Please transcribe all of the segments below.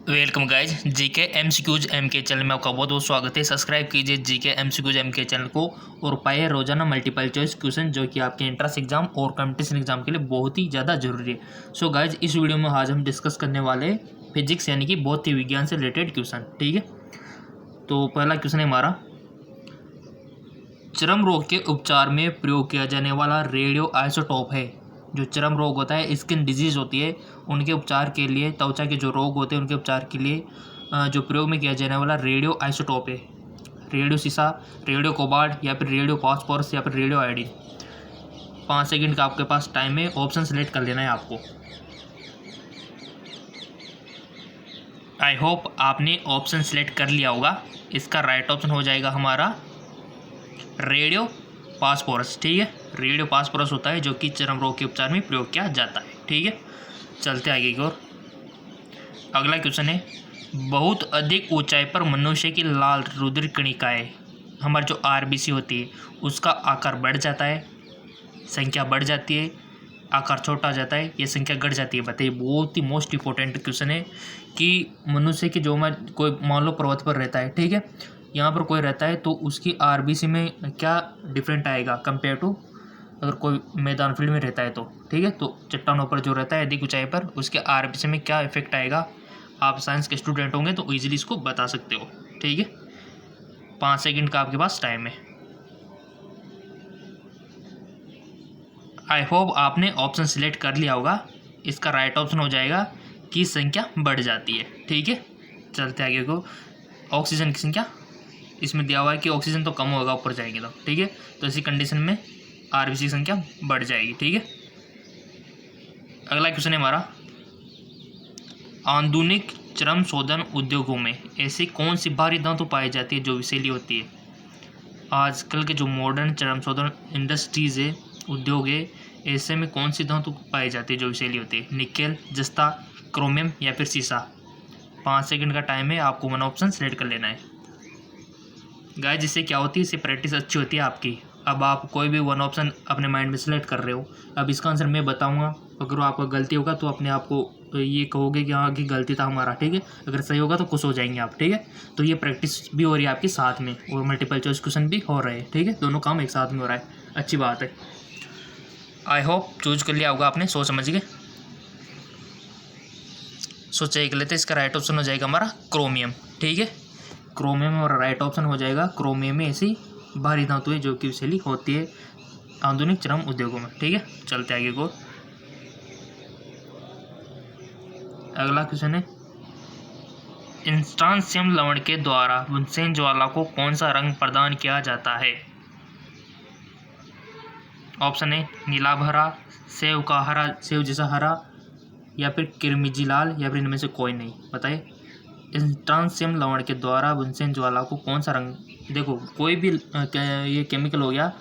Welcome guys GK MCQs MK channel में आपका बहुत बहुत स्वागत है। सब्सक्राइब कीजिए जीके एमसीक्यूज एमके चैनल को और पाइए रोजाना मल्टीपल चॉइस क्वेश्चन जो कि आपके एंट्रेंस एग्जाम और कंपटीशन एग्जाम के लिए बहुत ही ज़्यादा जरूरी है। सो गाइज इस वीडियो में आज हम डिस्कस करने वाले हैं फिजिक्स यानी कि भौतिक विज्ञान से रिलेटेड क्वेश्चन। ठीक है, तो पहला क्वेश्चन है हमारा, चर्म रोग के उपचार में प्रयोग किया जाने वाला रेडियो आइसोटोप है। जो चर्म रोग होता है, स्किन डिजीज होती है, उनके उपचार के लिए, त्वचा के जो रोग होते हैं उनके उपचार के लिए जो प्रयोग में किया जाने वाला रेडियो आइसोटोप है। रेडियो सीसा, रेडियो कोबाल्ट या फिर रेडियो फास्फोरस या फिर रेडियो आयोडीन। 5 सेकंड का आपके पास टाइम है, ऑप्शन सेलेक्ट कर लेना है आपको। आई होप आपने ऑप्शन सेलेक्ट कर लिया होगा। इसका राइट ऑप्शन हो जाएगा हमारा रेडियो फास्फोरस। ठीक है, रेडियो फास्फोरस होता है जो कि चर्म रोग के उपचार में प्रयोग किया जाता है। ठीक है, चलते आगे की ओर। अगला क्वेश्चन है, बहुत अधिक ऊंचाई पर मनुष्य की लाल रुधिर कणिकाएं, हमारी जो आरबीसी होती है, उसका आकार बढ़ जाता है, संख्या बढ़ जाती है, आकार छोटा हो जाता है, ये संख्या घट जाती है। बताइए, बहुत ही मोस्ट इंपॉर्टेंट क्वेश्चन है कि मनुष्य की जो कोई मान लो पर्वत पर रहता है, ठीक है, यहाँ पर कोई रहता है तो उसकी आरबीसी में क्या डिफरेंट आएगा कंपेयर टू अगर कोई मैदान फील्ड में रहता है तो। ठीक है, तो चट्टानों पर जो रहता है अधिक ऊंचाई पर, उसके आरबीसी में क्या इफेक्ट आएगा, आप साइंस के स्टूडेंट होंगे तो इजीली इसको बता सकते हो। ठीक है, 5 सेकंड का आपके पास टाइम है। आई होप आपने ऑप्शन सिलेक्ट कर लिया होगा। इसका राइट ऑप्शन हो जाएगा कि संख्या बढ़ जाती है। ठीक है, चलते आगे को। ऑक्सीजन की संख्या इसमें दिया हुआ है कि ऑक्सीजन तो कम होगा ऊपर जाएंगे तो। ठीक है, तो इसी कंडीशन में आरबीसी की संख्या बढ़ जाएगी। ठीक है, अगला क्वेश्चन है हमारा, आधुनिक चर्म शोधन उद्योगों में ऐसी कौन सी भारी धातु पाई जाती है जो विषैली होती है। आजकल के जो मॉडर्न चर्म शोधन इंडस्ट्रीज है, उद्योग है, ऐसे में कौन सी धातु पाई जाती है जो विषैली होती है। निकेल, जस्ता, क्रोमियम या फिर सीसा। 5 सेकंड का टाइम है, आपको वन ऑप्शन सेलेक्ट कर लेना है। गाइस, जिससे क्या होती है, इससे प्रैक्टिस अच्छी होती है आपकी। अब आप कोई भी वन ऑप्शन अपने माइंड में सेलेक्ट कर रहे हो, अब इसका आंसर मैं बताऊंगा। अगर आपका गलती होगा तो अपने आप को ये कहोगे कि हाँ कि गलती था हमारा। ठीक है, अगर सही होगा तो खुश हो जाएंगे आप। ठीक है, तो ये प्रैक्टिस भी हो रही है आपकी साथ में और मल्टीपल चॉइस क्वेश्चन भी हो रहे हैं। ठीक है, दोनों काम एक साथ में हो रहा है, अच्छी बात है। आई होप चूज कर लिया होगा आपने सोच समझ के। सोचा कर लेते, इसका राइट ऑप्शन हो जाएगा हमारा क्रोमियम। ठीक है, क्रोमियम और राइट ऑप्शन हो जाएगा। क्रोमियम में ऐसी भारी धातुएं जो कि विषैली होती है आधुनिक चर्म उद्योगों में। ठीक है, चलते आगे को। अगला क्वेश्चन है, इंस्टांसियम लवण के द्वारा बुनसेन ज्वाला को कौन सा रंग प्रदान किया जाता है। ऑप्शन है नीलाभ हरा, सेव का हरा, सेव जैसा हरा, या फिर किरमिजी लाल, या फिर इनमें से कोई नहीं। बताइए, इंस्टांसियम लवण के द्वारा बुनसेन ज्वाला को कौन सा रंग। देखो, कोई भी ये केमिकल हो गया,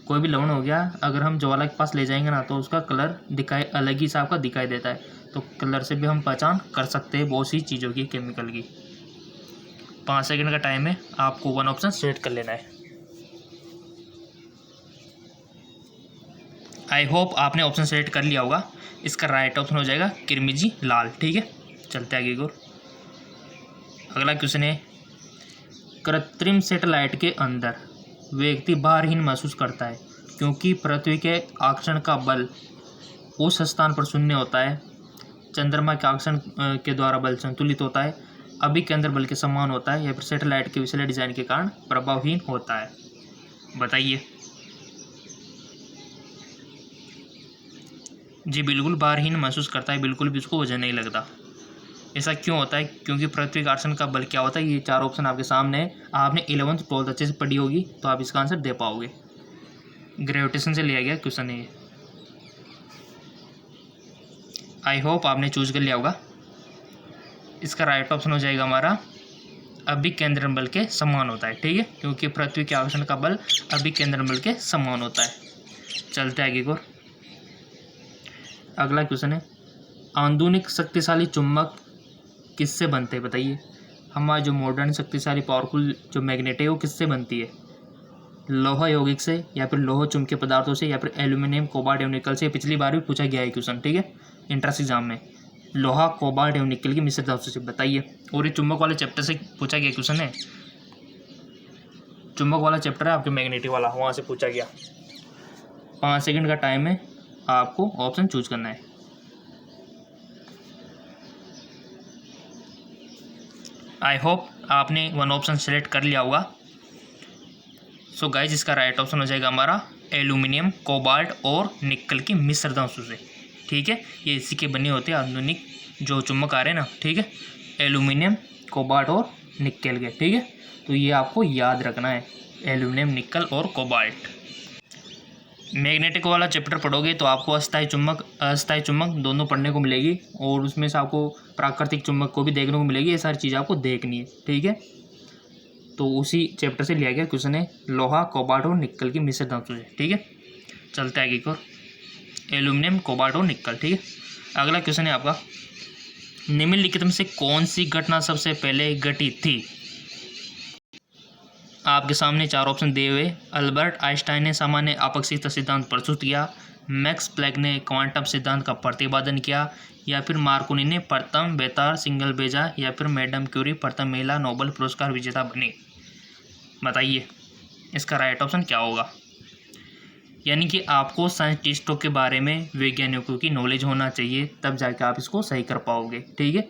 कोई भी लवण हो गया, अगर हम ज्वाला के पास ले जाएंगे ना तो उसका कलर दिखाई अलग ही हिसाब का दिखाई देता है। तो कलर से भी हम पहचान कर सकते हैं बहुत सी चीज़ों की, केमिकल की। 5 सेकंड का टाइम है, आपको वन ऑप्शन सेलेक्ट कर लेना है। आई होप आपने ऑप्शन सेलेक्ट कर लिया होगा। इसका राइट ऑप्शन हो जाएगा किरमिजी लाल। ठीक है, चलते आगे को। अगला क्वेश्चन है, कृत्रिम सैटेलाइट के अंदर व्यक्ति भारहीन महसूस करता है क्योंकि पृथ्वी के आकर्षण का बल उस स्थान पर शून्य होता है, चंद्रमा के आकर्षण के द्वारा बल संतुलित होता है, अभी केंद्र बल के समान होता है, या फिर सैटेलाइट के विषैले डिजाइन के कारण प्रभावहीन होता है। बताइए। जी बिल्कुल भारहीन महसूस करता है, बिल्कुल भी उसको वजन नहीं लगता। ऐसा क्यों होता है, क्योंकि पृथ्वी का आकर्षण का बल क्या होता है। ये 4 ऑप्शन आपके सामने है, आपने 11th 12th अच्छे से पढ़ी होगी तो आप इसका आंसर दे पाओगे। ग्रेविटेशन से लिया गया क्वेश्चन है ये। आई होप आपने चूज कर लिया होगा। इसका राइट ऑप्शन हो जाएगा हमारा अभिकेंद्रण बल के समान होता है। ठीक है, क्योंकि पृथ्वी के आकर्षण का बल अभिकेंद्रण बल के समान होता है। चलते आगे को। अगला क्वेश्चन है, आधुनिक शक्तिशाली चुंबक किससे बनते हैं। बताइए, हमारा जो मॉडर्न शक्तिशाली पावरफुल जो मैग्नेट है वो किससे बनती है। लोहा यौगिक से, या फिर लोह चुंबकीय पदार्थों से, या फिर एल्यूमिनियम, कोबाल्ट एवं निकल से। पिछली बार भी पूछा गया है क्वेश्चन। ठीक है, इंट्रेंस एग्जाम में। लोहा, कोबाल्ट एवं निकल की मिश्रित धातु से। बताइए। और ये चुंबक वाले चैप्टर से पूछा गया क्वेश्चन है। चुंबक वाला चैप्टर है आपके मैग्नेटिक वाला, वहाँ से पूछा गया। 5 सेकंड का टाइम है, आपको ऑप्शन चूज करना है। आई होप आपने 1 ऑप्शन सेलेक्ट कर लिया होगा। सो गाइज इसका राइट ऑप्शन हो जाएगा हमारा एल्यूमिनियम, कोबाल्ट और निकल की मिश्र धातु से। ठीक है, ये इसी के बने होते हैं आधुनिक जो चुंबक आ रहे हैं ना। ठीक है, एल्यूमिनियम, कोबाल्ट और निकल के। ठीक है, तो ये आपको याद रखना है, एल्यूमिनियम, निकल और कोबाल्ट। मैग्नेटिक वाला चैप्टर पढ़ोगे तो आपको अस्थायी चुंबक, अस्थायी चुंबक दोनों पढ़ने को मिलेगी, और उसमें से आपको प्राकृतिक चुंबक को भी देखने को मिलेगी। ये सारी चीज़ें आपको देखनी है। ठीक है, तो उसी चैप्टर से लिया गया क्वेश्चन है, लोहा, कोबाल्ट और निकल की मिश्र धातु से। ठीक है, चलता है एक और, एल्यूमिनियम, कोबाल्ट और निकल। ठीक है, अगला क्वेश्चन है आपका, निम्नलिखित में से कौन सी घटना सबसे पहले घटी थी? आपके सामने 4 ऑप्शन दिए हुए। अल्बर्ट आइंस्टाइन ने सामान्य आपक्षिकता सिद्धांत प्रस्तुत किया, मैक्स प्लैंक ने क्वांटम सिद्धांत का प्रतिपादन किया, या फिर मार्कोनी ने प्रथम बेतार सिंगल भेजा, या फिर मैडम क्यूरी प्रथम महिला नोबेल पुरस्कार विजेता बनी। बताइए इसका राइट ऑप्शन क्या होगा। यानी कि आपको साइंटिस्टों के बारे में, वैज्ञानिकों की नॉलेज होना चाहिए, तब जाके आप इसको सही कर पाओगे। ठीक है,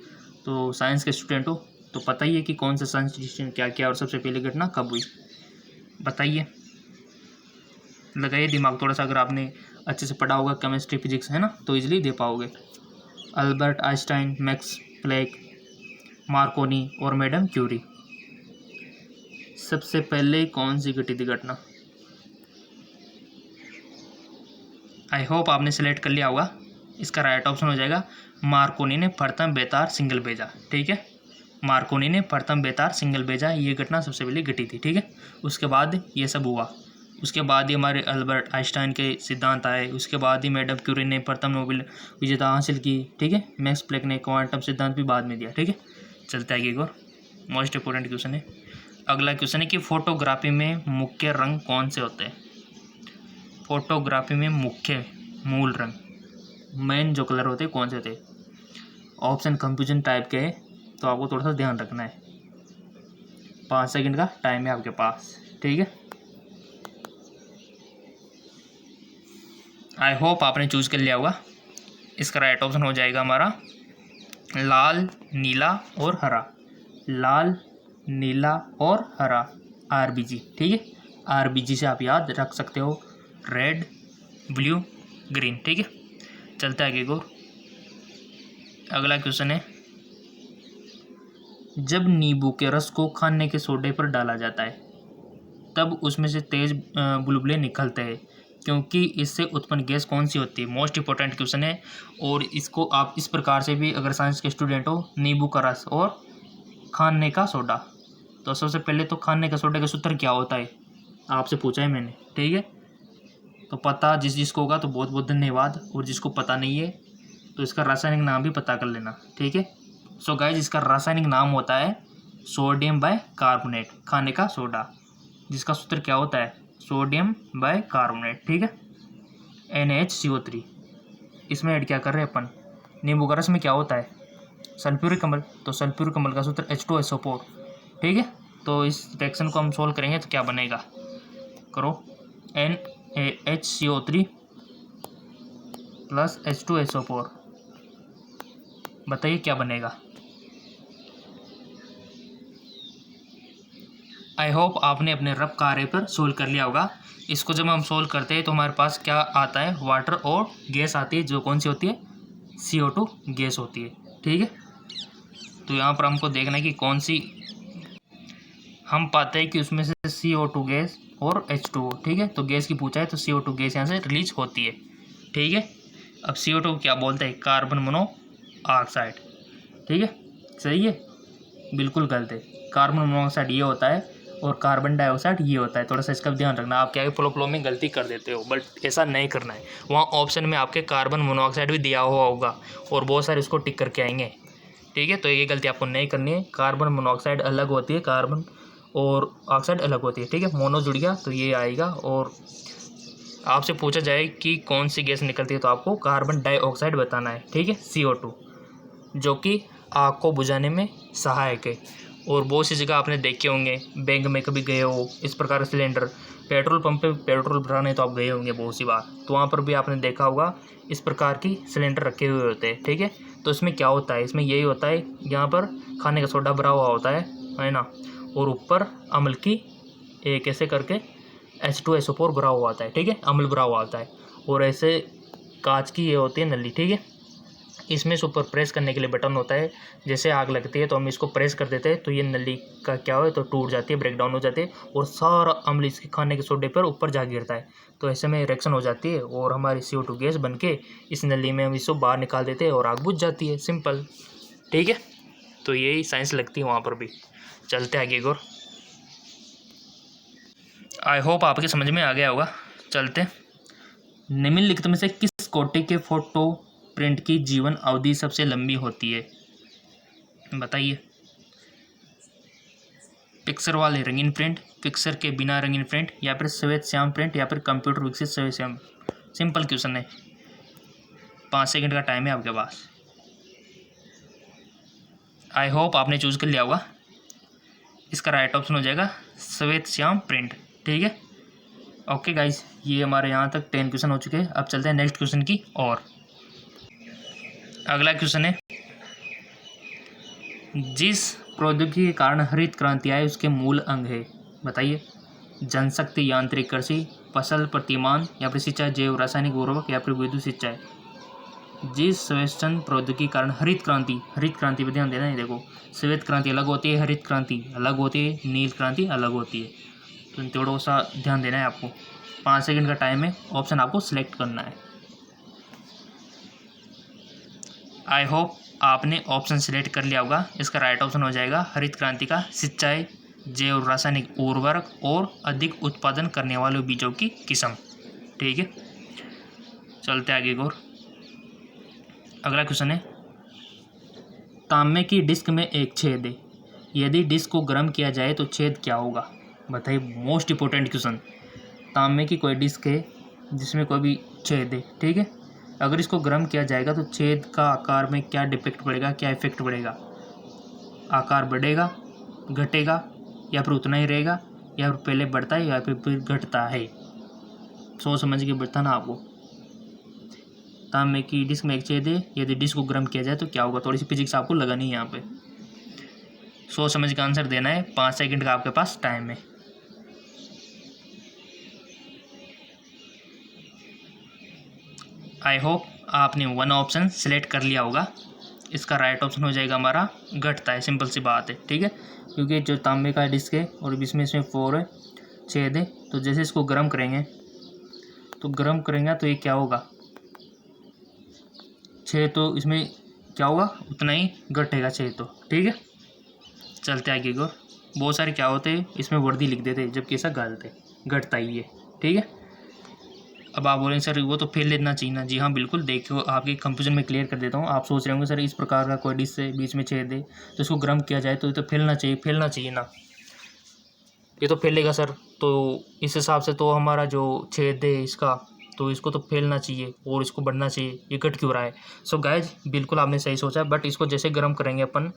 तो साइंस के स्टूडेंट हो तो पता ही है कि कौन सा साइंटिस्ट ने क्या किया और सबसे पहले घटना कब हुई। बताइए, लगाइए दिमाग थोड़ा सा। अगर आपने अच्छे से पढ़ा होगा केमिस्ट्री, फिजिक्स, है ना, तो इजीली दे पाओगे। Albert Einstein, Max Planck, Marconi और मैडम क्यूरी, सबसे पहले कौन सी घटी थी घटना? आई होप आपने सेलेक्ट कर लिया होगा। इसका राइट ऑप्शन हो जाएगा मार्कोनी ने प्रथम बेतार सिंगल भेजा। ठीक है, मार्कोनी ने प्रथम बेतार सिंगल भेजा, ये घटना सबसे पहले घटी थी। ठीक है, उसके बाद ये सब हुआ। उसके बाद ही हमारे अल्बर्ट आइंस्टाइन के सिद्धांत आए। उसके बाद ही मैडम क्यूरी ने प्रथम नोबेल विजेता हासिल की। ठीक है, मैक्स प्लैंक ने क्वांटम सिद्धांत भी बाद में दिया। ठीक है, चलता है एक और मोस्ट इंपोर्टेंट क्वेश्चन है। अगला क्वेश्चन है कि फोटोग्राफी में मुख्य रंग कौन से होते हैं? फोटोग्राफी में मुख्य, मूल रंग, मेन जो कलर होते हैं कौन से होते हैं? ऑप्शन कंफ्यूजन टाइप के है, तो आपको थोड़ा सा ध्यान रखना है। 5 सेकंड का टाइम है आपके पास। ठीक है, आई होप आपने चूज कर लिया होगा। इसका राइट ऑप्शन हो जाएगा हमारा लाल, नीला और हरा। लाल, नीला और हरा, आरबीजी। ठीक है, आरबीजी से आप याद रख सकते हो, रेड, ब्लू, ग्रीन। ठीक है, चलता है एक और। अगला क्वेश्चन है, जब नींबू के रस को खाने के सोडे पर डाला जाता है तब उसमें से तेज बुलबुले निकलते हैं, क्योंकि इससे उत्पन्न गैस कौन सी होती है? मोस्ट इंपॉर्टेंट क्वेश्चन है, और इसको आप इस प्रकार से भी, अगर साइंस के स्टूडेंट हो, नींबू का रस और खाने का सोडा, तो सबसे पहले तो खाने का सोडे का सूत्र क्या होता है आपसे पूछा है मैंने। ठीक है, तो पता जिसको होगा तो बहुत बहुत धन्यवाद, और जिसको पता नहीं है तो इसका रासायनिक नाम भी पता कर लेना। ठीक है, सो गाइज इसका रासायनिक नाम होता है सोडियम बाइकार्बोनेट, खाने का सोडा, जिसका सूत्र क्या होता है? Sodium bicarbonate. ठीक है, NaHCO3। इसमें ऐड क्या कर रहे हैं अपन? नींबू का रस में क्या होता है? सल्फ्यूरिक अम्ल, तो सल्फ्यूरिक अम्ल का सूत्र H2SO4। ठीक है, तो इस रिएक्शन को हम सोल्व करेंगे तो क्या बनेगा? करो, NaHCO3 प्लस H2SO4, बताइए क्या बनेगा? आई होप आपने अपने रफ कार्य पर सोल्व कर लिया होगा। इसको जब हम सोल्व करते हैं तो हमारे पास क्या आता है? वाटर और गैस आती है, जो कौन सी होती है? CO2 गैस होती है। ठीक है, तो यहाँ पर हमको देखना है कि कौन सी, हम पाते हैं कि उसमें से CO2 गैस और H2O। ठीक है, तो गैस की पूछा है तो CO2 गैस यहाँ से रिलीज होती है। ठीक है, अब CO2 को क्या बोलते हैं? Carbon monoxide. ठीक है, सही है? बिल्कुल गलत है। कार्बन मोनोऑक्साइड ये होता है और कार्बन डाइऑक्साइड ये होता है। थोड़ा सा इसका ध्यान रखना। आप क्या है फ्लो में गलती कर देते हो, बट ऐसा नहीं करना है। वहाँ ऑप्शन में आपके कार्बन मोनोऑक्साइड भी दिया हुआ होगा और बहुत सारे उसको टिक करके आएंगे। ठीक है, तो ये गलती आपको नहीं करनी है। कार्बन मोनोऑक्साइड अलग होती है, कार्बन और ऑक्साइड अलग होती है। ठीक है, मोनो जुड़ गया तो ये आएगा। और आपसे पूछा जाए कि कौन सी गैस निकलती है तो आपको कार्बन डाइऑक्साइड बताना है। ठीक है, CO2। जो कि आग को बुझाने में सहायक है। और बहुत सी जगह आपने देखे होंगे, बैंक में कभी गए हो, इस प्रकार का सिलेंडर, पेट्रोल पंप पे पेट्रोल भराने तो आप गए होंगे बहुत सी बार, तो वहाँ पर भी आपने देखा होगा इस प्रकार की सिलेंडर रखे हुए होते हैं। ठीक है, तो इसमें क्या होता है, इसमें यही होता है, यहाँ पर खाने का सोडा भरा हुआ होता है ना, और ऊपर अम्ल की एक ऐसे करके H2SO4 भरा हुआ आता है। ठीक है, अम्ल भरा हुआ आता है, और ऐसे कांच की ये होती है नली। ठीक है, इसमें से ऊपर प्रेस करने के लिए बटन होता है, जैसे आग लगती है तो हम इसको प्रेस कर देते हैं तो ये नली का क्या हो तो टूट जाती है, ब्रेक डाउन हो जाती है, और सारा अम्ल इसके खाने के सोडे पर ऊपर जा गिरता है। तो ऐसे में रिएक्शन हो जाती है और हमारी CO2 गैस बन के इस नली में हम इसको बाहर निकाल देते हैं और आग बुझ जाती है, सिंपल। ठीक है, तो यही साइंस लगती है वहाँ पर भी। चलते आगे और आई होप आपके समझ में आ गया होगा। चलते, निम्नलिखित में से किस कोटि के फोटो प्रिंट की जीवन अवधि सबसे लंबी होती है, बताइए। पिक्सर वाले रंगीन प्रिंट, पिक्सर के बिना रंगीन प्रिंट, या फिर श्वेत श्याम प्रिंट, या फिर कंप्यूटर विकसित श्वेत श्याम। सिंपल क्वेश्चन है, 5 सेकंड का टाइम है आपके पास। आई होप आपने चूज कर लिया होगा। इसका राइट ऑप्शन हो जाएगा श्वेत श्याम प्रिंट। ठीक है, ओके गाइज, ये हमारे यहाँ तक 10 क्वेश्चन हो चुके हैं। अब चलते हैं नेक्स्ट क्वेश्चन की और। अगला क्वेश्चन है, जिस प्रौद्योगिकी के कारण हरित क्रांति आई उसके मूल अंग है, बताइए। जनशक्ति, यांत्रिक कृषि, फसल प्रतिमान, या फिर सिंचाई, जैव रासायनिक उर्वरक, या फिर विद्युत सिंचाई। जिस श्वेत प्रौद्योगिकी के कारण हरित क्रांति पर ध्यान देना है। देखो, श्वेत क्रांति अलग होती है, हरित क्रांति अलग होती है, नील क्रांति अलग होती है, तो थोड़ा सा ध्यान देना है आपको। 5 सेकंड का टाइम है, ऑप्शन आपको सिलेक्ट करना है। आई होप आपने ऑप्शन सिलेक्ट कर लिया होगा। इसका राइट ऑप्शन हो जाएगा हरित क्रांति का सिंचाई, जैव रासायनिक उर्वरक, और अधिक उत्पादन करने वाले बीजों की किस्म। ठीक है, चलते आगे और। अगला क्वेश्चन है, तांबे की डिस्क में एक छेद है, यदि डिस्क को गर्म किया जाए तो छेद क्या होगा, बताइए। Most important question. तांबे की कोई डिस्क है जिसमें कोई भी छेद है, ठीक है, अगर इसको गर्म किया जाएगा तो छेद का आकार में क्या डिफेक्ट पड़ेगा, क्या इफेक्ट पड़ेगा। आकार बढ़ेगा, घटेगा, या फिर उतना ही रहेगा, या फिर पहले बढ़ता है या फिर घटता है। सोच समझ के बताना आपको। तांबे की डिस्क में एक छेद है, यदि डिस्क को गर्म किया जाए तो क्या होगा। थोड़ी सी फिजिक्स आपको लगानी है यहाँ पे, सोच समझ के आंसर देना है। 5 सेकंड का आपके पास टाइम है। आई होप आपने 1 ऑप्शन सिलेक्ट कर लिया होगा। इसका राइट ऑप्शन हो जाएगा हमारा घटता है, सिंपल सी बात है। ठीक है, क्योंकि जो तांबे का डिस्क है और इसमें 4 है, छेद है, तो जैसे इसको गर्म करेंगे तो ये क्या होगा, छेद तो इसमें क्या होगा, उतना ही घटेगा छेद तो। ठीक है, चलते आगे को। बहुत सारे क्या होते हैं इसमें वर्दी लिख देते जबकि ऐसा गलत है, घटता ही है। ठीक है, अब आप बोलेंगे सर वो तो फेल लेना चाहिए ना। जी हाँ, बिल्कुल। देखो, आपके कंफ्यूजन में क्लियर कर देता हूँ। आप सोच रहे होंगे सर इस प्रकार का कोई डिश से बीच में छेद है तो इसको गर्म किया जाए तो ये तो फैलना चाहिए ना, ये तो फैलेगा सर। तो इस हिसाब से तो हमारा जो छेद है इसका, तो इसको तो फैलना चाहिए और इसको बढ़ना चाहिए, ये घट क्यों रहा है। सो गाइज, बिल्कुल आपने सही सोचा, बट इसको जैसे गर्म करेंगे अपन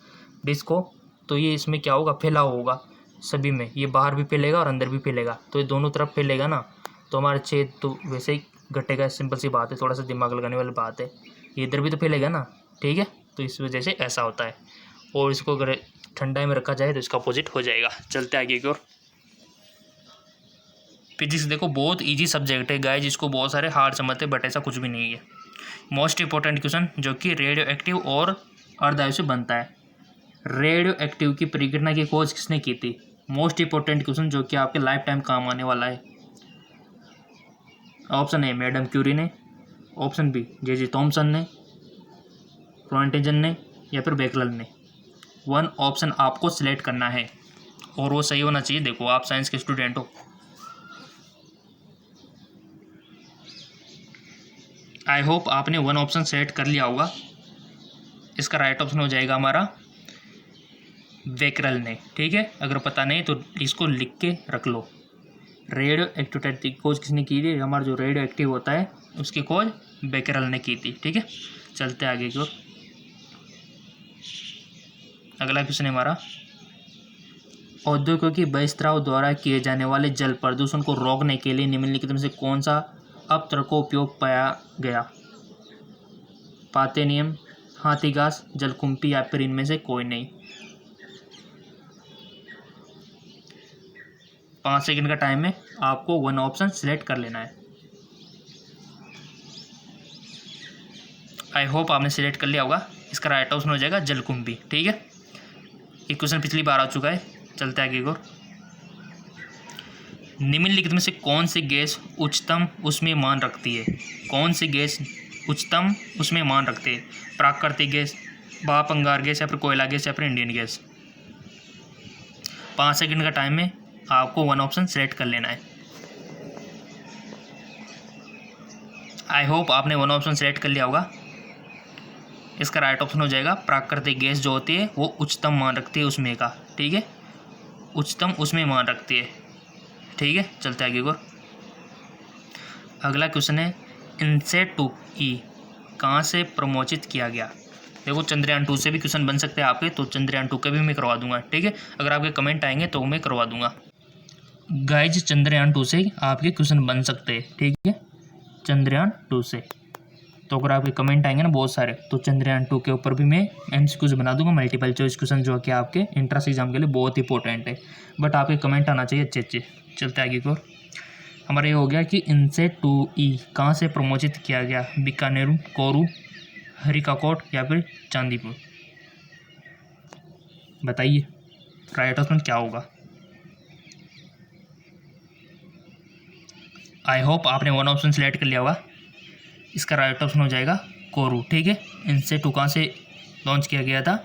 डिश को, तो ये इसमें क्या होगा, फैलाव होगा सभी में, ये बाहर भी फैलेगा और अंदर भी फैलेगा, तो ये दोनों तरफ फैलेगा ना, तो हमारा छेद तो वैसे ही घटेगा। सिंपल सी बात है, थोड़ा सा दिमाग लगाने वाली बात है। ये इधर भी तो फैलेगा ना, ठीक है, तो इस वजह से ऐसा होता है। और इसको अगर ठंडाई में रखा जाए तो इसका अपोजिट हो जाएगा। चलते आगे की ओर। फिजिक्स देखो बहुत इजी सब्जेक्ट है गाइज, इसको बहुत सारे हार्ड समझते हैं, बट ऐसा कुछ भी नहीं है। मोस्ट इंपॉर्टेंट क्वेश्चन, जो कि रेडियो एक्टिव और अर्धवायु से बनता है। रेडियो एक्टिव की परिघटना की खोज किसने की थी। मोस्ट इंपॉर्टेंट क्वेश्चन, जो कि आपके लाइफ टाइम काम आने वाला है। ऑप्शन ए मैडम क्यूरी ने, ऑप्शन बी जे थॉमसन ने, रोएंटजन ने, या फिर बेकरल ने। 1 ऑप्शन आपको सिलेक्ट करना है और वो सही होना चाहिए। देखो, आप साइंस के स्टूडेंट हो। आई होप आपने 1 ऑप्शन सेलेक्ट कर लिया होगा। इसका राइट ऑप्शन हो जाएगा हमारा बेकरल ने। ठीक है, अगर पता नहीं तो इसको लिख के रख लो। रेडियो एक्टिविटी की खोज किसने की थी, हमारा जो रेडियो एक्टिव होता है उसकी खोज बेकरल ने की थी। ठीक है, चलते आगे की ओर। अगला क्वेश्चन है हमारा, औद्योगिक बहिस्त्राव द्वारा किए जाने वाले जल प्रदूषण को रोकने के लिए निम्नलिखित में से कौन सा अपतरण का उपयोग पाया गया? पातेनियम, हाथी घास, जलकुंभी या फिर इनमें से कोई नहीं। 5 सेकंड का टाइम है, आपको वन ऑप्शन सिलेक्ट कर लेना है। आई होप आपने सिलेक्ट कर लिया होगा। इसका राइट ऑप्शन हो जाएगा जलकुंभी। ठीक है, एक क्वेश्चन पिछली बार आ चुका है, चलते आगे और। निम्नलिखित में से कौन सी गैस उच्चतम ऊष्मीयमान रखती है? कौन सी गैस उच्चतम ऊष्मीयमान रखती है? प्राकृतिक गैस, भाप अंगार गैस या फिर कोयला गैस या फिर इंडियन गैस। 5 सेकंड का टाइम है, आपको वन ऑप्शन सेलेक्ट कर लेना है। आई होप आपने वन ऑप्शन सेलेक्ट कर लिया होगा। इसका राइट ऑप्शन हो जाएगा प्राकृतिक गैस जो होती है वो उच्चतम मान रखती है उसमें का। ठीक है, उच्चतम उसमें मान रखती है। ठीक है, चलते आगे को। अगला क्वेश्चन है, INSAT-2E कहाँ से प्रमोचित किया गया? देखो चंद्रयान 2 से भी क्वेश्चन बन सकते हैं आपके, तो चंद्रयान 2 के भी मैं करवा दूंगा। ठीक है, अगर आपके कमेंट आएंगे तो मैं करवा दूंगा। गाइज चंद्रयान 2 से आपके क्वेश्चन बन सकते हैं। ठीक है, चंद्रयान 2 से, तो अगर आपके कमेंट आएंगे ना बहुत सारे, तो चंद्रयान 2 के ऊपर भी मैं MCQs बना दूंगा, मल्टीपल चॉइस क्वेश्चन जो कि आपके एंट्रेंस एग्जाम के लिए बहुत इंपॉर्टेंट है। बट आपके कमेंट आना चाहिए अच्छे अच्छे। चलते आगे को। हमारा ये हो गया कि INSAT-2E कहाँ से प्रमोचित किया गया? बीकानेर, कोरू, हरिकाकोट या फिर चांदीपुर। बताइए राइट ऑप्शन क्या होगा? आई होप आपने वन ऑप्शन सेलेक्ट कर लिया होगा। इसका राइट ऑप्शन हो जाएगा कोरू। ठीक है, INSAT-2 कहाँ से लॉन्च किया गया था?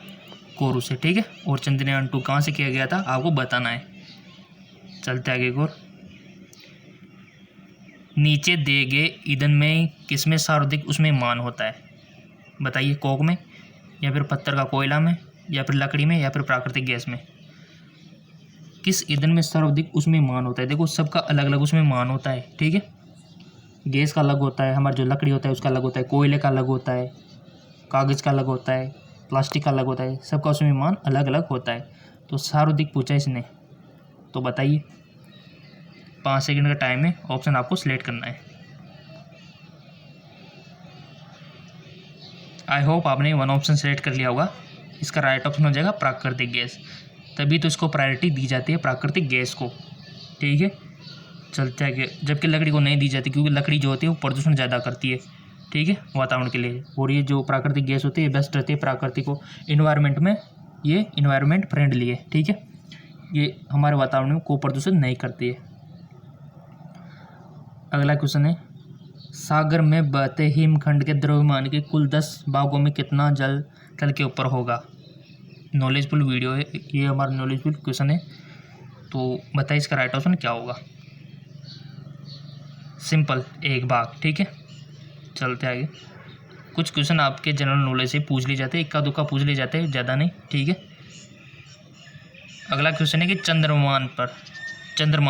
कोरू से। ठीक है, और चंद्रयान 2 कहाँ से किया गया था आपको बताना है। चलते आगे को। नीचे दिए गए ईंधन में किसमें सर्वाधिक उसमें मान होता है? बताइए, कोक में या फिर पत्थर का कोयला में या फिर लकड़ी में या फिर प्राकृतिक गैस में? किस ईंधन में सर्वाधिक उसमें मान होता है? देखो सबका अलग अलग उसमें मान होता है। ठीक है, गैस का अलग होता है, हमारा जो लकड़ी होता है उसका अलग होता है, कोयले का अलग होता है, कागज़ का अलग होता है, प्लास्टिक का अलग होता है, सबका उसमें मान अलग अलग होता है। तो सर्वाधिक पूछा इसने, तो बताइए। 5 सेकंड का टाइम है, ऑप्शन आपको सिलेक्ट करना है। आई होप आपने वन ऑप्शन सेलेक्ट कर लिया होगा। इसका राइट ऑप्शन हो जाएगा प्राकृतिक गैस। तभी तो इसको प्रायोरिटी दी जाती है प्राकृतिक गैस को। ठीक है, चलते हैं, जबकि लकड़ी को नहीं दी जाती, क्योंकि लकड़ी जो होती है वो प्रदूषण ज़्यादा करती है। ठीक है, वातावरण के लिए। और ये जो प्राकृतिक गैस होती है बेस्ट रहती है प्राकृतिक को इन्वायरमेंट में, ये इन्वायरमेंट फ्रेंडली है। ठीक है, ये हमारे वातावरण में को प्रदूषण नहीं करती है। अगला क्वेश्चन है, सागर में बहते हिमखंड के द्रव्यमान के कुल 10 भागों में कितना जल तल के ऊपर होगा? नॉलेजफुल वीडियो है ये, हमारा नॉलेजफुल क्वेश्चन है। तो बताइए इसका राइट ऑप्शन क्या होगा? सिंपल, 1 भाग। ठीक है, चलते आगे। कुछ क्वेश्चन आपके जनरल नॉलेज से पूछ लिए जाते हैं, इक्का दुक्का पूछ लिए जाते हैं, ज़्यादा नहीं। ठीक है, अगला क्वेश्चन है कि चंद्रमा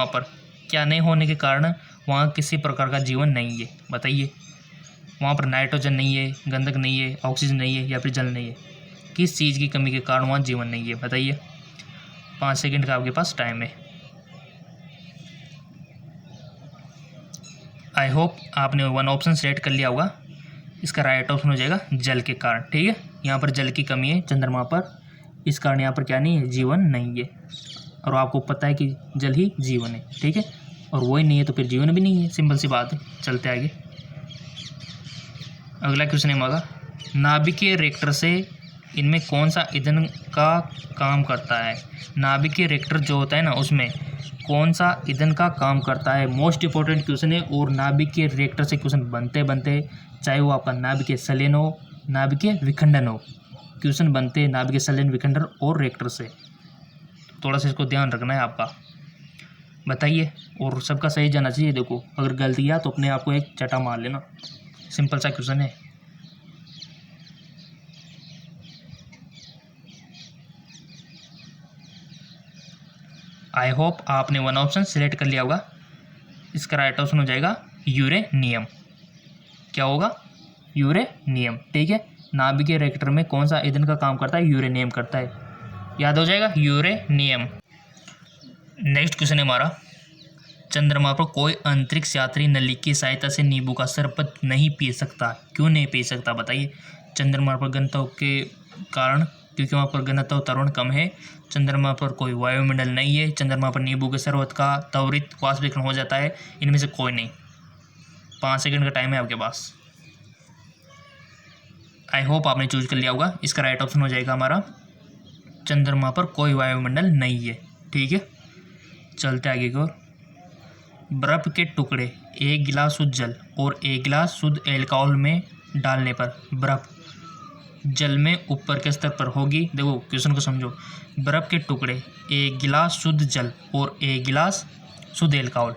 पर क्या नहीं होने के कारण वहाँ किसी प्रकार का जीवन नहीं है? बताइए, वहाँ पर नाइट्रोजन नहीं है, गंधक नहीं है, ऑक्सीजन नहीं है या फिर जल नहीं है? किस चीज़ की कमी के कारण वहाँ जीवन नहीं है? बताइए। 5 सेकंड का आपके पास टाइम है। आई होप आपने वन ऑप्शन सेलेक्ट कर लिया होगा। इसका राइट ऑप्शन हो जाएगा जल के कारण। ठीक है, यहाँ पर जल की कमी है चंद्रमा पर, इस कारण यहाँ पर क्या नहीं है? जीवन नहीं है। और आपको पता है कि जल ही जीवन है। ठीक है, और वही नहीं है तो फिर जीवन भी नहीं है, सिंपल सी बात है। चलते आगे। अगला क्वेश्चन है हमारा, नाभिकीय रिएक्टर से इनमें कौन सा ईंधन का काम करता है? नाभिकीय रिएक्टर जो होता है ना, उसमें कौन सा ईंधन का काम करता है? मोस्ट इंपॉर्टेंट क्वेश्चन है। और नाभिकीय रिएक्टर से क्वेश्चन बनते बनते, चाहे वो आपका नाभिकीय संलयन हो, नाभिकीय विखंडन हो, क्वेश्चन बनते हैं नाभिकीय संलयन, विखंडन और रिएक्टर से। थोड़ा सा इसको ध्यान रखना है आपका। बताइए, और सबका सही जाना चाहिए। देखो अगर गलती है तो अपने आप को एक चटा मार लेना, सिंपल सा क्वेश्चन है। आई होप आपने वन ऑप्शन सिलेक्ट कर लिया होगा। इसका राइट ऑप्शन हो जाएगा यूरेनियम। क्या होगा? यूरेनियम। ठीक है, नाभिकीय रिएक्टर में कौन सा ईंधन का काम करता है? यूरेनियम करता है। याद हो जाएगा, यूरेनियम। नेक्स्ट क्वेश्चन है हमारा, चंद्रमा पर कोई अंतरिक्ष यात्री नली की सहायता से नींबू का शरबत नहीं पी सकता, क्यों नहीं पी सकता बताइए। चंद्रमा पर घनत्व के कारण, क्योंकि वहाँ पर घनत्व त्वरण कम है। चंद्रमा पर कोई वायुमंडल नहीं है। चंद्रमा पर नींबू के शरबत का त्वरित वाष्पीकरण हो जाता है। इनमें से कोई नहीं। 5 सेकंड का टाइम है आपके पास। आई होप आपने चूज कर लिया होगा। इसका राइट ऑप्शन हो जाएगा हमारा, चंद्रमा पर कोई वायुमंडल नहीं है। ठीक है, चलते आगे की ओर। बर्फ के टुकड़े 1 गिलास शुद्ध जल और 1 गिलास शुद्ध एल्कोहल में डालने पर बर्फ जल में ऊपर के स्तर पर होगी। देखो क्वेश्चन को समझो। बर्फ के टुकड़े 1 गिलास शुद्ध जल और 1 गिलास शुद्ध एल्कोहल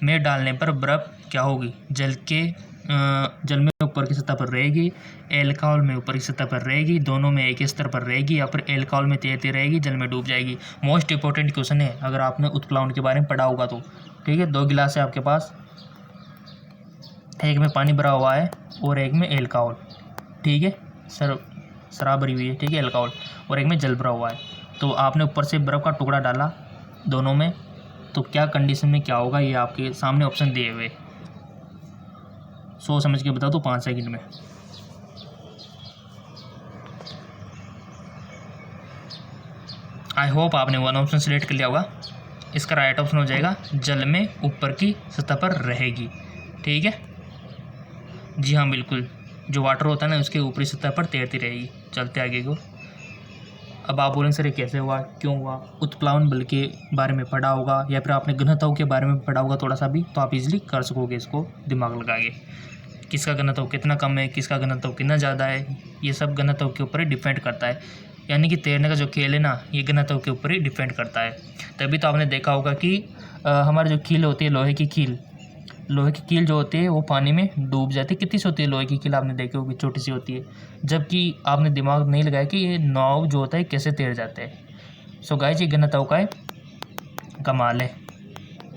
में डालने पर बर्फ क्या होगी, जल में ऊपर की सतह पर रहेगी, एल्कोहल में ऊपर की सतह पर रहेगी, दोनों में एक ही स्तर पर रहेगी, या फिर एल्कोहल में तैरती रहेगी, जल में डूब जाएगी। मोस्ट इंपॉर्टेंट क्वेश्चन है, अगर आपने उत्प्लावन के बारे में पढ़ा होगा तो। ठीक है, 2 गिलास है आपके पास, एक में पानी भरा हुआ है और एक में एल्कोहल। ठीक है, शराब भरी हुई है। ठीक है, एल्कोहल, और एक में जल भरा हुआ है। तो आपने ऊपर से बर्फ़ का टुकड़ा डाला दोनों में, तो क्या कंडीशन में क्या होगा, ये आपके सामने ऑप्शन दिए हुए। सोच समझ के बता दो 5 सेकंड में। आई होप आपने 1 ऑप्शन सेलेक्ट कर लिया होगा। इसका राइट ऑप्शन हो जाएगा, जल में ऊपर की सतह पर रहेगी। ठीक है, जी हाँ बिल्कुल, जो वाटर होता है ना उसके ऊपरी सतह पर तैरती रहेगी। चलते आगे को। अब आप बोलेंगे सर ये कैसे हुआ, क्यों हुआ। उत्प्लावन बल के बारे में पढ़ा होगा, या फिर आपने घनत्व के बारे में पढ़ा होगा थोड़ा सा भी, तो आप इजीली कर सकोगे इसको दिमाग लगा के। किसका घनत्व कितना कम है, किसका घनत्व कितना ज़्यादा है, ये सब घनत्व के ऊपर ही डिपेंड करता है। यानी कि तैरने का जो खेल है ना, ये घनत्व के ऊपर ही डिपेंड करता है। तभी तो आपने देखा होगा कि हमारी जो कील होती है, लोहे की कील जो होती है वो पानी में डूब जाती है। कितनी सी होती है लोहे की कील, आपने देखी होगी, छोटी सी होती है। जबकि आपने दिमाग नहीं लगाया कि ये नाव जो होता है कैसे तैर जाते हैं। सो गाइस, ये घनत्व का है कमाल है।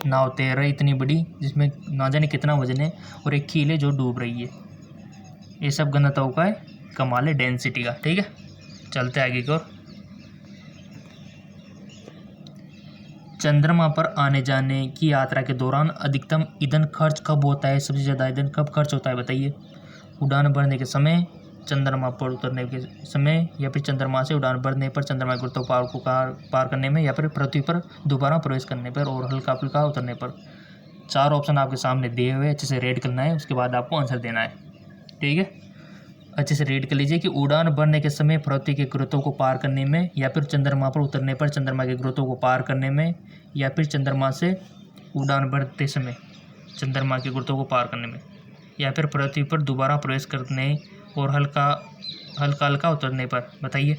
नाव तैर रही इतनी बड़ी, जिसमें ना जाने कितना वजन है, और एक कील है जो डूब रही है। ये सब घनत्व का है कमाल है, डेंसिटी का। ठीक है, चलते आगे की ओर। चंद्रमा पर आने जाने की यात्रा के दौरान अधिकतम ईंधन खर्च कब होता है, सबसे ज़्यादा ईंधन कब खर्च होता है बताइए। उड़ान भरने के समय, चंद्रमा पर उतरने के समय, या फिर चंद्रमा से उड़ान भरने पर, चंद्रमा के गुरुत्वाकर्षण को पार करने में, या फिर पृथ्वी पर दोबारा प्रवेश करने पर और हल्का फुल्का उतरने पर। 4 ऑप्शन आपके सामने दिए हुए, अच्छे से रीड करना है, उसके बाद आपको आंसर देना है। ठीक है, अच्छे से रीड कर लीजिए कि उड़ान भरने के समय पृथ्वी के गुरुत्व को पार करने में, या फिर चंद्रमा पर उतरने पर चंद्रमा के गुरुत्व को पार करने में, या फिर चंद्रमा से उड़ान भरते समय चंद्रमा के गुरुत्व को पार करने में, या फिर पृथ्वी पर दोबारा प्रवेश करने और हल्का हल्का उतरने पर। बताइए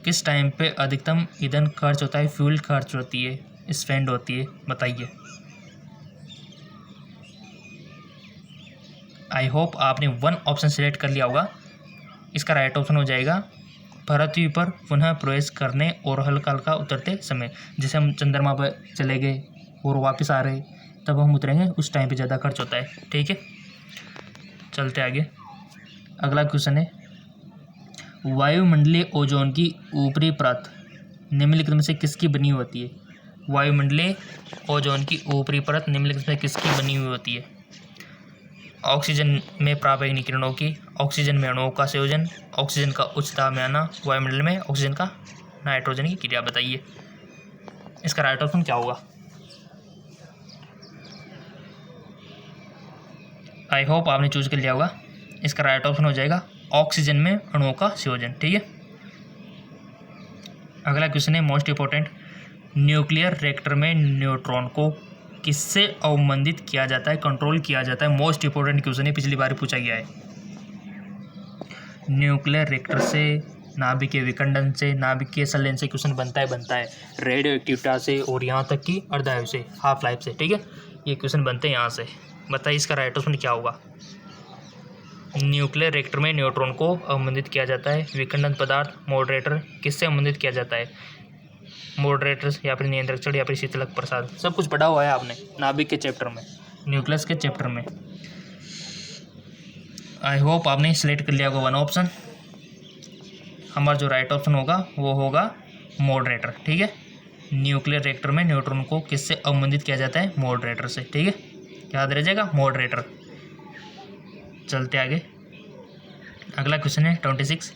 किस टाइम पे अधिकतम ईंधन खर्च होता है, फ्यूल खर्च होती है, स्पेंड होती है, बताइए। आई होप आपने 1 ऑप्शन सेलेक्ट कर लिया होगा। इसका राइट ऑप्शन हो जाएगा, पृथ्वी पर पुनः प्रवेश करने और हल्का उतरते समय। जैसे हम चंद्रमा पर चले गए और वापस आ रहे, तब हम उतरेंगे, उस टाइम पे ज़्यादा खर्च होता है। ठीक है, चलते आगे। अगला क्वेश्चन है, वायुमंडलीय ओजोन की ऊपरी परत निम्नलिखित में से किसकी बनी होती है। वायुमंडलीय ओजोन की ऊपरी परत निम्नलिखित में किसकी बनी हुई होती है। ऑक्सीजन में प्रापैगिक किरणों की, ऑक्सीजन में अणुओं का संयोजन, ऑक्सीजन का उच्च दाब में आना, वायुमंडल में ऑक्सीजन का नाइट्रोजन की क्रिया। बताइए इसका राइट ऑप्शन क्या होगा। आई होप आपने चूज कर लिया होगा। इसका राइट ऑप्शन हो जाएगा, ऑक्सीजन में अणुओं का संयोजन। ठीक है, अगला क्वेश्चन है मोस्ट इंपॉर्टेंट, न्यूक्लियर रिएक्टर में न्यूट्रॉन को किससे अवमंदित किया जाता है, कंट्रोल किया जाता है। मोस्ट इंपॉर्टेंट क्वेश्चन है, पिछली बार पूछा गया है। न्यूक्लियर रिएक्टर से, नाभिकीय विखंडन से, नाभिकीय संलयन से क्वेश्चन बनता है, रेडियो एक्टिविटी से, और यहाँ तक कि अर्धायु से, हाफ लाइफ से। ठीक है, ये क्वेश्चन बनते हैं यहाँ से। बताइए इसका राइट ऑप्शन क्या होगा। न्यूक्लियर रिएक्टर में न्यूट्रॉन को अवमंदित किया जाता है, विखंडन पदार्थ मॉडरेटर किससे अवमंदित किया जाता है, मॉडरेटर्स, या फिर नियंत्रक छड़, या फिर शीतलक प्रसाद। सब कुछ पढ़ा हुआ है आपने नाभिक के चैप्टर में, न्यूक्लियस के चैप्टर में। आई होप आपने सिलेक्ट कर लिया होगा 1 ऑप्शन। हमारा जो राइट ऑप्शन होगा वो होगा मॉडरेटर। ठीक है, न्यूक्लियर रिएक्टर में न्यूट्रॉन को किससे अवमंदित किया जाता है? मॉडरेटर से। ठीक है, याद रह जाएगा मॉडरेटर। चलते आगे, अगला क्वेश्चन है 26।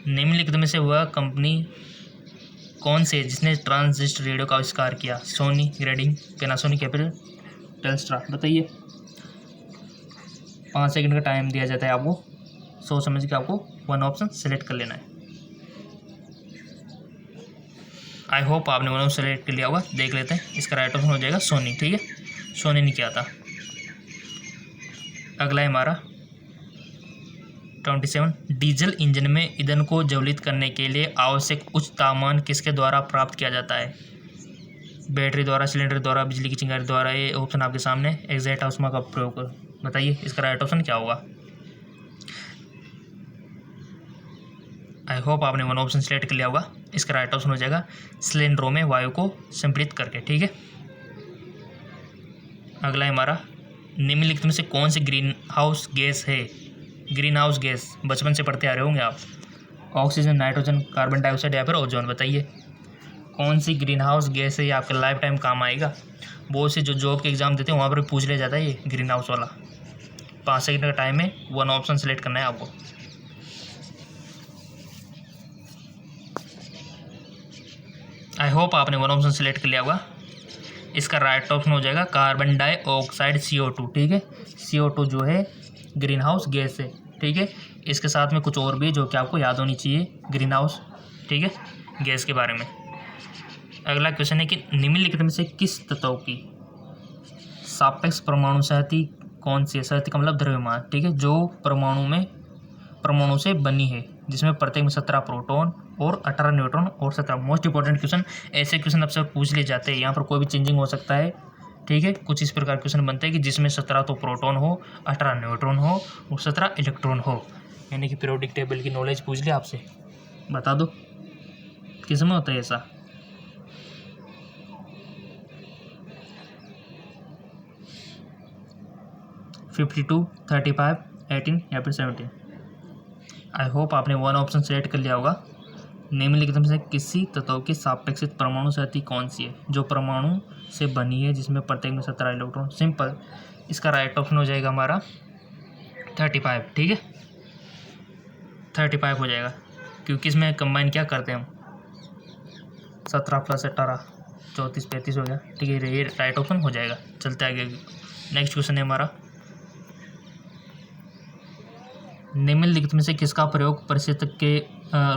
निम्नलिखित में से वह कंपनी कौन सी है जिसने ट्रांजिस्टर रेडियो का आविष्कार किया? Sony, grading, Panasonic, capital, Telstra. बताइए। 5 सेकंड का टाइम दिया जाता है आपको, सोच समझ के आपको वन ऑप्शन सेलेक्ट कर लेना है। आई होप आपने वन ऑप्शन सेलेक्ट कर लिया होगा। देख लेते हैं, इसका राइट ऑप्शन हो जाएगा सोनी। ठीक है, सोनी ने किया था। अगला है हमारा 27। डीजल इंजन में ईंधन को ज्वलित करने के लिए आवश्यक उच्च तापमान किसके द्वारा प्राप्त किया जाता है? बैटरी द्वारा, सिलेंडर द्वारा, बिजली की चिंगारी द्वारा। ये ऑप्शन आपके सामने। एग्जैक्ट ऊष्मा का प्रयोग कर बताइए, इसका राइट ऑप्शन क्या होगा? आई होप आपने वन ऑप्शन सेलेक्ट कर लिया होगा। इसका राइट ऑप्शन हो जाएगा सिलेंडरों में वायु को संपीड़ित करके। ठीक है, अगला है हमारा निम्नलिखित में से कौन सी ग्रीन हाउस गैस है? ग्रीन हाउस गैस बचपन से पढ़ते आ रहे होंगे आप। ऑक्सीजन, नाइट्रोजन, कार्बन डाइऑक्साइड या फिर ओजोन। बताइए कौन सी ग्रीन हाउस गैस है? ये आपके लाइफ टाइम काम आएगा। बहुत से जो जॉब के एग्जाम देते हैं वहाँ पर पूछ लिया जाता है ये ग्रीन हाउस वाला। 5 सेकंड का टाइम है, वन ऑप्शन सेलेक्ट करना है आपको। आई होप आपने वन ऑप्शन सेलेक्ट कर लिया होगा। इसका राइट ऑप्शन हो जाएगा कार्बन डाइऑक्साइड, CO2। ठीक है, CO2 जो है ग्रीन हाउस गैस है। ठीक है, इसके साथ में कुछ और भी जो कि आपको याद होनी चाहिए ग्रीन हाउस, ठीक है, गैस के बारे में। अगला क्वेश्चन है कि निम्नलिखित में से किस तत्व की सापेक्ष परमाणु सहती कौन सी है? सहती का मतलब द्रव्यमान। ठीक है, जो परमाणु से बनी है, जिसमें प्रत्येक में 17 प्रोटॉन और 18 न्यूट्रॉन और 17। मोस्ट इंपॉर्टेंट क्वेश्चन, ऐसे क्वेश्चन अक्सर पूछ लिए जाते हैं। यहाँ पर कोई भी चेंजिंग हो सकता है। ठीक है, कुछ इस प्रकार क्वेश्चन बनते हैं कि जिसमें 17 तो प्रोटॉन हो, 18 न्यूट्रॉन हो और 17 इलेक्ट्रॉन हो। यानी कि पीरियोडिक टेबल की नॉलेज पूछ लिया आपसे, बता दो किस में होता है ऐसा। (52, 35, 18 या फिर 17? आई होप आपने वन ऑप्शन सेलेक्ट कर लिया होगा। निम्नलिखित में से किसी तत्व की सापेक्षित परमाणु सहती कौन सी है जो परमाणु से बनी है, जिसमें प्रत्येक में 17 इलेक्ट्रॉन? सिंपल, इसका राइट ऑप्शन हो जाएगा हमारा 35। ठीक है, 35 हो जाएगा, क्योंकि इसमें कंबाइन क्या करते हैं हम, 17 + 18 34 35 हो गया। ठीक है, ये राइट ऑप्शन हो जाएगा। चलते आगे, नेक्स्ट क्वेश्चन है हमारा निम्नलिखित में से किसका प्रयोग परिस्थितिक के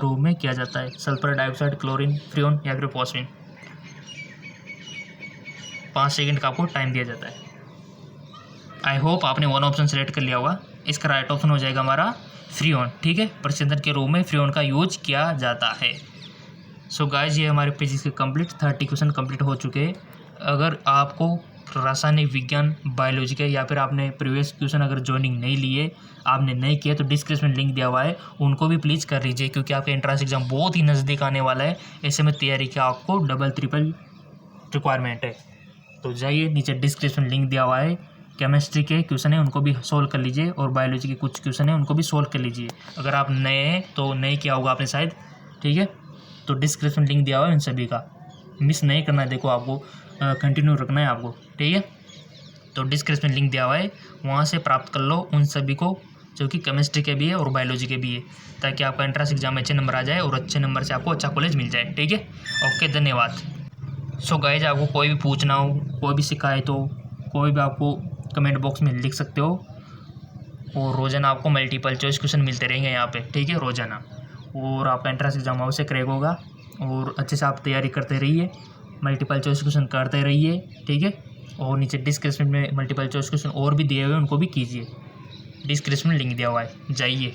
रूप में किया जाता है? सल्फर डाइऑक्साइड, क्लोरीन, फ्रियोन या फिर फॉस्फीन। 5 सेकंड का आपको टाइम दिया जाता है। आई होप आपने वन ऑप्शन सेलेक्ट कर लिया होगा। इसका राइट ऑप्शन हो जाएगा हमारा फ्रियोन। ठीक है, परिस्थितिक के रूप में फ्रियोन का यूज किया जाता है। सो गाइज, ये हमारे फिजिक्स के कंप्लीट 30 क्वेश्चन कंप्लीट हो चुके हैं। अगर आपको रासायनिक विज्ञान, बायोलॉजी के या फिर आपने प्रीवियस क्वेश्चन अगर ज्वाइनिंग नहीं लिए, आपने नहीं किया, तो डिस्क्रिप्शन में लिंक दिया हुआ है, उनको भी प्लीज़ कर लीजिए, क्योंकि आपका एंट्रेंस एग्जाम बहुत ही नज़दीक आने वाला है। ऐसे में तैयारी की आपको डबल ट्रिपल रिक्वायरमेंट है। तो जाइए, नीचे डिस्क्रिप्शन लिंक दिया हुआ है। केमिस्ट्री के क्वेश्चन है उनको भी सोल्व कर लीजिए, और बायोलॉजी के कुछ क्वेश्चन है उनको भी सोल्व कर लीजिए। अगर आप नए हैं तो नहीं किया होगा आपने शायद। ठीक है, तो डिस्क्रिप्शन लिंक दिया हुआ है, इन सभी का मिस नहीं करना है। देखो, आपको कंटिन्यू रखना है आपको। ठीक है, तो डिस्क्रिप्शन लिंक दिया हुआ है, वहाँ से प्राप्त कर लो उन सभी को, जो कि केमिस्ट्री के भी है और बायोलॉजी के भी है, ताकि आपका एंट्रेंस एग्जाम में अच्छे नंबर आ जाए और अच्छे नंबर से आपको अच्छा कॉलेज मिल जाए। ठीक है, ओके, धन्यवाद। सो गाइज, आपको कोई भी पूछना हो, कोई भी शिकायत हो, कोई भी आपको कमेंट बॉक्स में लिख सकते हो। और रोज़ाना आपको मल्टीपल चॉइस क्वेश्चन मिलते रहेंगे यहाँ पे। ठीक है, रोज़ाना, और आपका एंट्रेंस एग्जाम अवश्य क्रैक होगा। और अच्छे से आप तैयारी करते रहिए, मल्टीपल चॉइस क्वेश्चन करते रहिए। ठीक है, और नीचे डिस्क्रिप्शन में मल्टीपल चॉइस क्वेश्चन और भी दिए हुए हैं, उनको भी कीजिए। डिस्क्रिप्शन में लिंक दिया हुआ है, जाइए।